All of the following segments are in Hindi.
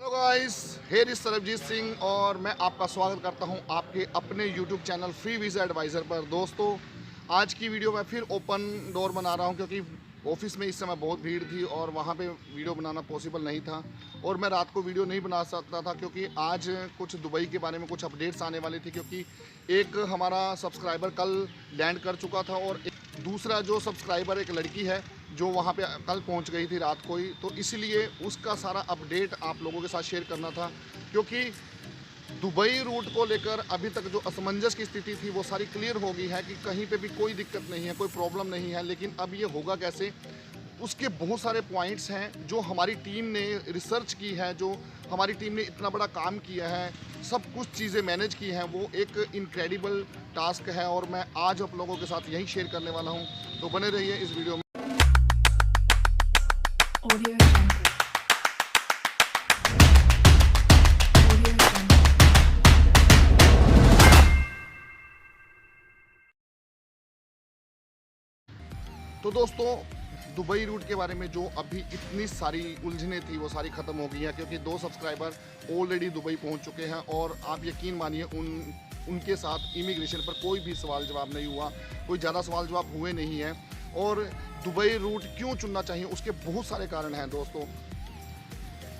Hello guys, here is Sarabjit Singh और मैं आपका स्वागत करता हूं आपके अपने YouTube channel free visa adviser पर। दोस्तों, आज की वीडियो मैं फिर ओपन डोर बना रहा हूं क्योंकि ऑफिस में इस समय बहुत भीड़ थी और वहां पे वीडियो बनाना पॉसिबल नहीं था और मैं रात को वीडियो नहीं बना सकता था क्योंकि आज कुछ दुबई के बारे में कुछ अपडेट्स आने वाली थी। क्योंकि एक हमारा सब्सक्राइबर कल लैंड कर चुका था और दूसरा जो सब्सक्राइबर एक लड़की है जो वहाँ पे कल पहुँच गई थी रात को ही, तो इसलिए उसका सारा अपडेट आप लोगों के साथ शेयर करना था। क्योंकि दुबई रूट को लेकर अभी तक जो असमंजस की स्थिति थी वो सारी क्लियर हो गई है कि कहीं पे भी कोई दिक्कत नहीं है, कोई प्रॉब्लम नहीं है। लेकिन अब ये होगा कैसे, उसके बहुत सारे पॉइंट्स हैं जो हमारी टीम ने रिसर्च की है, जो हमारी टीम ने इतना बड़ा काम किया है, सब कुछ चीज़ें मैनेज की हैं। वो एक इनक्रेडिबल टास्क है और मैं आज आप लोगों के साथ यही शेयर करने वाला हूँ। तो बने रहिए इस वीडियो में। Audio Jungle. Audio Jungle. तो दोस्तों, दुबई रूट के बारे में जो अभी इतनी सारी उलझने थी वो सारी ख़त्म हो गई हैं क्योंकि 2 सब्सक्राइबर ऑलरेडी दुबई पहुंच चुके हैं और आप यकीन मानिए उनके साथ इमिग्रेशन पर कोई भी सवाल जवाब नहीं हुआ, कोई ज़्यादा सवाल जवाब हुए नहीं हैं। और दुबई रूट क्यों चुनना चाहिए, उसके बहुत सारे कारण हैं दोस्तों।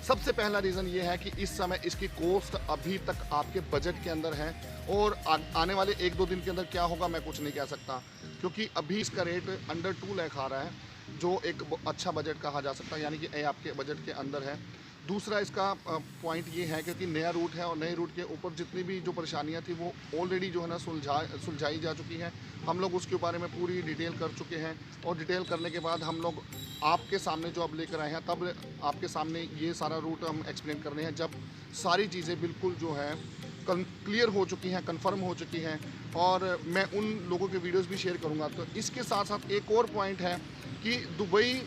सबसे पहला रीज़न ये है कि इस समय इसकी कॉस्ट अभी तक आपके बजट के अंदर है और आने वाले 1-2 दिन के अंदर क्या होगा मैं कुछ नहीं कह सकता, क्योंकि अभी इसका रेट अंडर 2 लाख आ रहा है, जो एक अच्छा बजट कहा जा सकता है, यानी कि आपके बजट के अंदर है। दूसरा इसका पॉइंट ये है क्योंकि नया रूट है और नए रूट के ऊपर जितनी भी जो परेशानियां थी वो ऑलरेडी जो है ना सुलझाई जा चुकी हैं। हम लोग उसके बारे में पूरी डिटेल कर चुके हैं और डिटेल करने के बाद हम लोग आपके सामने जो अब लेकर आए हैं, तब आपके सामने ये सारा रूट हम एक्सप्लेन कर रहे हैं जब सारी चीज़ें बिल्कुल जो है क्लियर हो चुकी हैं, कंफर्म हो चुकी हैं। और मैं उन लोगों के वीडियोस भी शेयर करूंगा। तो इसके साथ साथ एक और पॉइंट है कि दुबई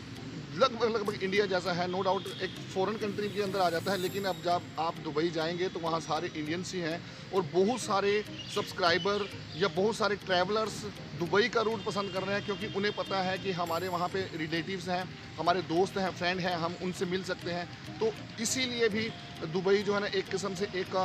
लगभग इंडिया जैसा है, नो डाउट एक फॉरेन कंट्री के अंदर आ जाता है, लेकिन अब जब आप दुबई जाएंगे तो वहाँ सारे इंडियंस ही हैं और बहुत सारे सब्सक्राइबर या बहुत सारे ट्रैवलर्स दुबई का रूट पसंद कर रहे हैं क्योंकि उन्हें पता है कि हमारे वहाँ पे रिलेटिव्स हैं, हमारे दोस्त हैं, फ्रेंड हैं, हम उनसे मिल सकते हैं। तो इसीलिए भी दुबई जो है ना एक किस्म से एक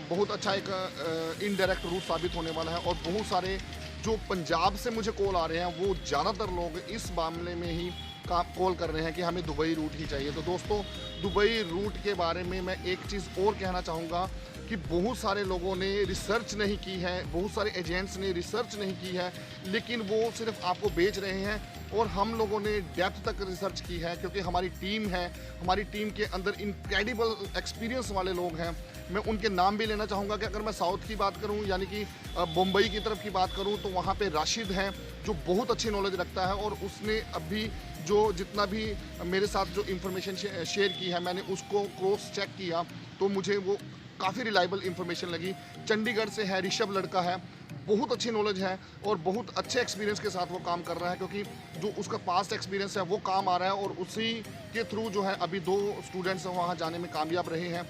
बहुत अच्छा एक इनडायरेक्ट रूट साबित होने वाला है। और बहुत सारे जो पंजाब से मुझे कॉल आ रहे हैं वो ज़्यादातर लोग इस मामले में ही कॉल कर रहे हैं कि हमें दुबई रूट ही चाहिए। तो दोस्तों, दुबई रूट के बारे में मैं एक चीज़ और कहना चाहूँगा कि बहुत सारे लोगों ने रिसर्च नहीं की है, बहुत सारे एजेंट्स ने रिसर्च नहीं की है, लेकिन वो सिर्फ आपको बेच रहे हैं। और हम लोगों ने डेप्थ तक रिसर्च की है क्योंकि हमारी टीम है, हमारी टीम के अंदर इनक्रेडिबल एक्सपीरियंस वाले लोग हैं। मैं उनके नाम भी लेना चाहूँगा कि अगर मैं साउथ की बात करूँ, यानी कि मुंबई की तरफ की बात करूँ, तो वहाँ पे राशिद हैं जो बहुत अच्छी नॉलेज रखता है और उसने अभी जो जितना भी मेरे साथ जो इन्फॉर्मेशन शेयर की है मैंने उसको क्रॉस चेक किया तो मुझे वो काफ़ी रिलायबल इन्फॉर्मेशन लगी। चंडीगढ़ से है, ऋषभ लड़का है, बहुत अच्छी नॉलेज है और बहुत अच्छे एक्सपीरियंस के साथ वो काम कर रहा है क्योंकि जो उसका पास्ट एक्सपीरियंस है वो काम आ रहा है और उसी के थ्रू जो है अभी 2 स्टूडेंट्स वहाँ जाने में कामयाब रहे हैं।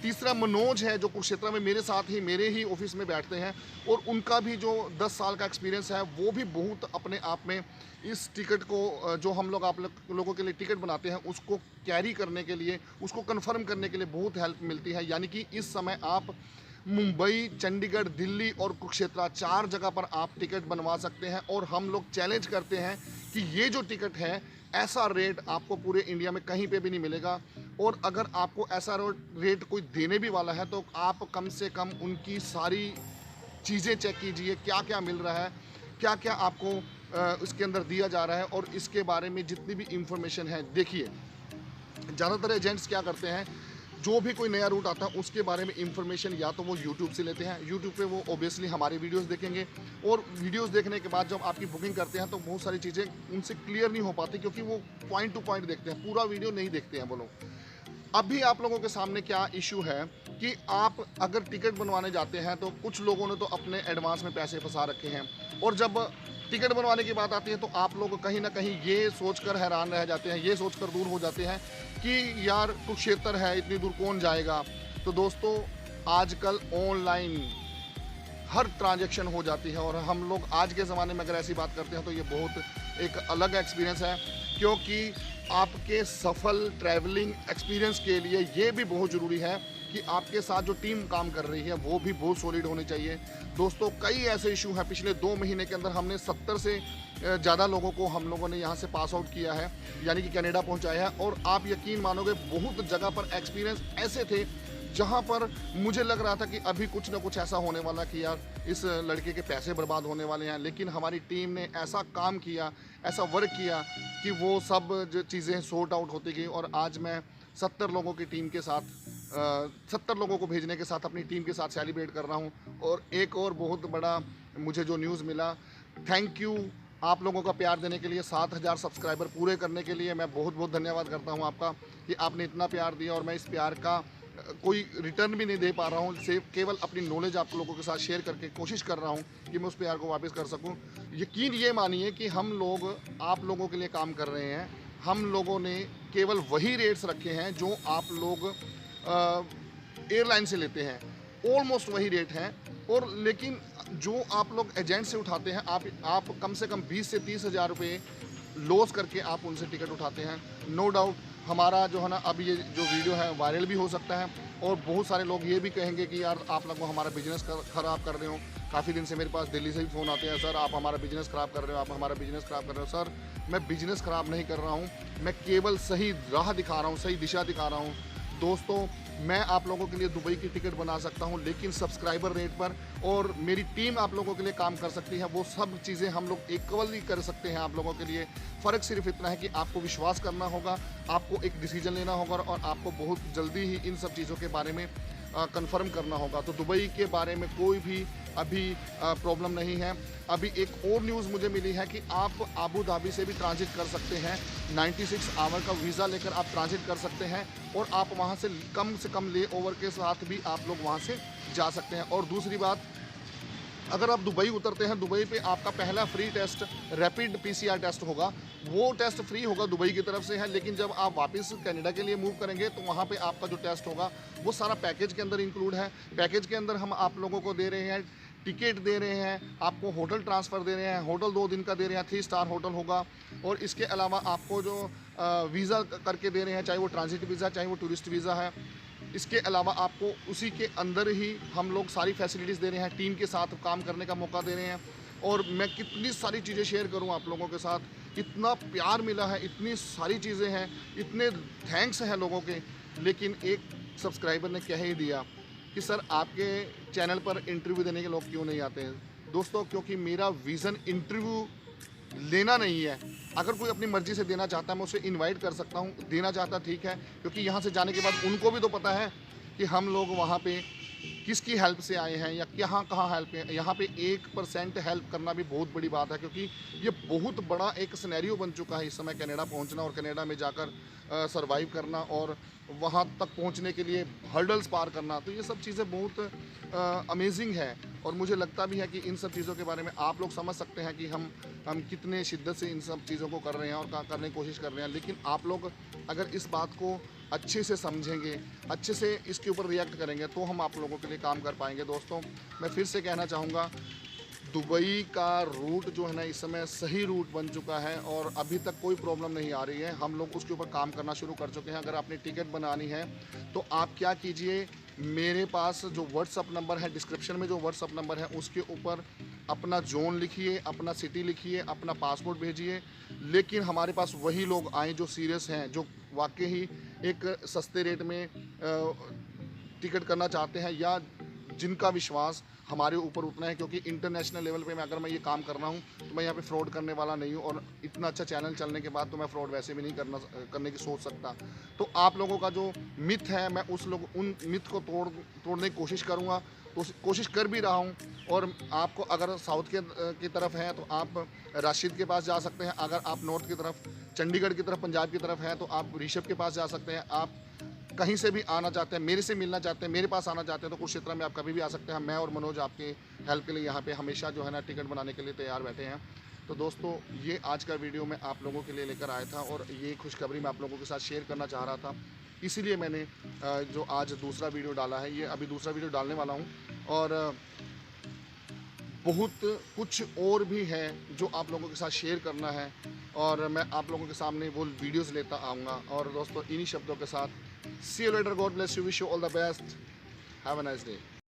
तीसरा मनोज है जो कुरुक्षेत्र में मेरे साथ ही मेरे ही ऑफिस में बैठते हैं और उनका भी जो 10 साल का एक्सपीरियंस है वो भी बहुत अपने आप में इस टिकट को जो हम लोग आप लोगों के लिए टिकट बनाते हैं उसको कैरी करने के लिए, उसको कंफर्म करने के लिए बहुत हेल्प मिलती है। यानी कि इस समय आप मुंबई, चंडीगढ़, दिल्ली और कुरुक्षेत्र 4 जगह पर आप टिकट बनवा सकते हैं और हम लोग चैलेंज करते हैं कि ये जो टिकट है ऐसा रेट आपको पूरे इंडिया में कहीं पे भी नहीं मिलेगा। और अगर आपको ऐसा रेट कोई देने भी वाला है तो आप कम से कम उनकी सारी चीज़ें चेक कीजिए, क्या क्या मिल रहा है, क्या क्या आपको इसके अंदर दिया जा रहा है और इसके बारे में जितनी भी इंफॉर्मेशन है। देखिए, ज़्यादातर एजेंट्स क्या करते हैं, जो भी कोई नया रूट आता है उसके बारे में इंफॉर्मेशन या तो वो यूट्यूब से लेते हैं, यूट्यूब पे वो ओबियसली हमारे वीडियोस देखेंगे और वीडियोस देखने के बाद जब आपकी बुकिंग करते हैं तो बहुत सारी चीज़ें उनसे क्लियर नहीं हो पाती क्योंकि वो पॉइंट टू पॉइंट देखते हैं, पूरा वीडियो नहीं देखते हैं वो लोग। अभी आप लोगों के सामने क्या इशू है कि आप अगर टिकट बनवाने जाते हैं तो कुछ लोगों ने तो अपने एडवांस में पैसे फंसा रखे हैं और जब टिकट बनवाने की बात आती है तो आप लोग कहीं ना कहीं ये सोचकर हैरान रह जाते हैं, ये सोचकर दूर हो जाते हैं कि यार कुरुक्षेत्र है, इतनी दूर कौन जाएगा। तो दोस्तों, आजकल ऑनलाइन हर ट्रांजैक्शन हो जाती है और हम लोग आज के ज़माने में अगर ऐसी बात करते हैं तो ये बहुत एक अलग एक्सपीरियंस है क्योंकि आपके सफल ट्रैवलिंग एक्सपीरियंस के लिए ये भी बहुत ज़रूरी है कि आपके साथ जो टीम काम कर रही है वो भी बहुत सॉलिड होनी चाहिए। दोस्तों, कई ऐसे इशू हैं, पिछले 2 महीने के अंदर हमने 70 से ज़्यादा लोगों को हम लोगों ने यहाँ से पास आउट किया है, यानी कि कनाडा पहुँचाया है। और आप यकीन मानोगे, बहुत जगह पर एक्सपीरियंस ऐसे थे जहाँ पर मुझे लग रहा था कि अभी कुछ ना कुछ ऐसा होने वाला कि यार इस लड़के के पैसे बर्बाद होने वाले हैं, लेकिन हमारी टीम ने ऐसा काम किया, ऐसा वर्क किया कि वो सब जो चीज़ें सॉर्ट आउट होती गई। और आज मैं 70 लोगों की टीम के साथ 70 लोगों को भेजने के साथ अपनी टीम के साथ सेलिब्रेट कर रहा हूँ। और एक और बहुत बड़ा मुझे जो न्यूज़ मिला, थैंक यू आप लोगों का प्यार देने के लिए, 7000 सब्सक्राइबर पूरे करने के लिए मैं बहुत बहुत धन्यवाद करता हूँ आपका कि आपने इतना प्यार दिया। और मैं इस प्यार का कोई रिटर्न भी नहीं दे पा रहा हूँ, सिर्फ केवल अपनी नॉलेज आप लोगों के साथ शेयर करके कोशिश कर रहा हूँ कि मैं उस प्यार को वापस कर सकूँ। यकीन ये मानिए कि हम लोग आप लोगों के लिए काम कर रहे हैं। हम लोगों ने केवल वही रेट्स रखे हैं जो आप लोग एयरलाइन से लेते हैं, ऑलमोस्ट वही रेट हैं। और लेकिन जो आप लोग एजेंट से उठाते हैं, आप कम से कम 20 से 30 हज़ार रुपये लॉस करके आप उनसे टिकट उठाते हैं। नो डाउट हमारा जो है ना, अब ये जो वीडियो है वायरल भी हो सकता है और बहुत सारे लोग ये भी कहेंगे कि यार आप लोग हमारा बिजनेस ख़राब कर रहे हो। काफ़ी दिन से मेरे पास दिल्ली से भी फ़ोन आते हैं, सर आप हमारा बिजनेस ख़राब कर रहे हो, आप हमारा बिजनेस ख़राब कर रहे हो। सर, मैं बिजनेस ख़राब नहीं कर रहा हूँ, मैं केवल सही राह दिखा रहा हूँ, सही दिशा दिखा रहा हूँ। दोस्तों, मैं आप लोगों के लिए दुबई की टिकट बना सकता हूं, लेकिन सब्सक्राइबर रेट पर, और मेरी टीम आप लोगों के लिए काम कर सकती है। वो सब चीज़ें हम लोग इक्वली कर सकते हैं आप लोगों के लिए। फ़र्क सिर्फ इतना है कि आपको विश्वास करना होगा, आपको एक डिसीजन लेना होगा और आपको बहुत जल्दी ही इन सब चीज़ों के बारे में कंफर्म करना होगा। तो दुबई के बारे में कोई भी अभी प्रॉब्लम नहीं है। अभी एक और न्यूज़ मुझे मिली है कि आप आबू धाबी से भी ट्रांजिट कर सकते हैं। 96 आवर का वीज़ा लेकर आप ट्रांजिट कर सकते हैं और आप वहां से कम ले ओवर के साथ भी आप लोग वहां से जा सकते हैं। और दूसरी बात, अगर आप दुबई उतरते हैं, दुबई पे आपका पहला free test rapid PCR test होगा। वो टेस्ट फ्री होगा, दुबई की तरफ से है। लेकिन जब आप वापस कनाडा के लिए मूव करेंगे तो वहाँ पे आपका जो टेस्ट होगा वो सारा पैकेज के अंदर इंक्लूड है। पैकेज के अंदर हम आप लोगों को दे रहे हैं, टिकट दे रहे हैं, आपको होटल ट्रांसफ़र दे रहे हैं, होटल 2 दिन का दे रहे हैं, 3 स्टार होटल होगा। और इसके अलावा आपको जो वीज़ा करके दे रहे हैं, चाहे वो ट्रांजिट वीज़ा चाहे वो टूरिस्ट वीज़ा है, इसके अलावा आपको उसी के अंदर ही हम लोग सारी फैसिलिटीज़ दे रहे हैं, टीम के साथ काम करने का मौका दे रहे हैं। और मैं कितनी सारी चीज़ें शेयर करूं आप लोगों के साथ, इतना प्यार मिला है, इतनी सारी चीज़ें हैं, इतने थैंक्स हैं लोगों के। लेकिन एक सब्सक्राइबर ने कह ही दिया कि सर आपके चैनल पर इंटरव्यू देने के लोग क्यों नहीं आते हैं। दोस्तों, क्योंकि मेरा विज़न इंटरव्यू लेना नहीं है। अगर कोई अपनी मर्ज़ी से देना चाहता है, मैं उसे इनवाइट कर सकता हूँ, देना चाहता ठीक है, क्योंकि यहाँ से जाने के बाद उनको भी तो पता है कि हम लोग वहाँ पे किसकी हेल्प से आए हैं या कहाँ हेल्प है। यहाँ पे 1% हेल्प करना भी बहुत बड़ी बात है, क्योंकि ये बहुत बड़ा एक सिनेरियो बन चुका है इस समय कनाडा पहुँचना और कनाडा में जाकर सरवाइव करना और वहाँ तक पहुँचने के लिए हर्डल्स पार करना। तो ये सब चीज़ें बहुत अमेजिंग है और मुझे लगता भी है कि इन सब चीज़ों के बारे में आप लोग समझ सकते हैं कि हम कितने शिद्दत से इन सब चीज़ों को कर रहे हैं और करने की कोशिश कर रहे हैं। लेकिन आप लोग अगर इस बात को अच्छे से समझेंगे, अच्छे से इसके ऊपर रिएक्ट करेंगे, तो हम आप लोगों के लिए काम कर पाएंगे। दोस्तों, मैं फिर से कहना चाहूँगा, दुबई का रूट जो है ना इस समय सही रूट बन चुका है और अभी तक कोई प्रॉब्लम नहीं आ रही है। हम लोग उसके ऊपर काम करना शुरू कर चुके हैं। अगर आपने टिकट बनानी है तो आप क्या कीजिए, मेरे पास जो व्हाट्सअप नंबर है, डिस्क्रिप्शन में जो व्हाट्सअप नंबर है उसके ऊपर अपना जोन लिखिए, अपना सिटी लिखिए, अपना पासपोर्ट भेजिए। लेकिन हमारे पास वही लोग आएँ जो सीरियस हैं, जो वाकई ही एक सस्ते रेट में टिकट करना चाहते हैं या जिनका विश्वास हमारे ऊपर उतना है। क्योंकि इंटरनेशनल लेवल पे अगर मैं ये काम कर रहा हूँ तो मैं यहाँ पे फ्रॉड करने वाला नहीं हूँ और इतना अच्छा चैनल चलने के बाद तो मैं फ्रॉड वैसे भी नहीं करने की सोच सकता। तो आप लोगों का जो मिथ है, मैं उन मिथ को तोड़ने की कोशिश करूँगा, तो कोशिश कर भी रहा हूँ। और आपको अगर साउथ की तरफ हैं तो आप राशिद के पास जा सकते हैं। अगर आप नॉर्थ की तरफ, चंडीगढ़ की तरफ, पंजाब की तरफ हैं तो आप ऋषभ के पास जा सकते हैं। आप कहीं से भी आना चाहते हैं, मेरे से मिलना चाहते हैं, मेरे पास आना चाहते हैं तो कुरुक्षेत्र में आप कभी भी आ सकते हैं। मैं और मनोज आपकी हेल्प के लिए यहाँ पे हमेशा जो है ना टिकट बनाने के लिए तैयार बैठे हैं। तो दोस्तों, ये आज का वीडियो मैं आप लोगों के लिए लेकर आया था और ये खुशखबरी मैं आप लोगों के साथ शेयर करना चाह रहा था। इसीलिए मैंने जो आज दूसरा वीडियो डाला है, ये अभी दूसरा वीडियो डालने वाला हूँ। और बहुत कुछ और भी है जो आप लोगों के साथ शेयर करना है। और मैं आप लोगों के सामने वो वीडियोस लेता आऊँगा। और दोस्तों इन्हीं शब्दों के साथ see you later, God bless you, wish you all the best, have a nice day.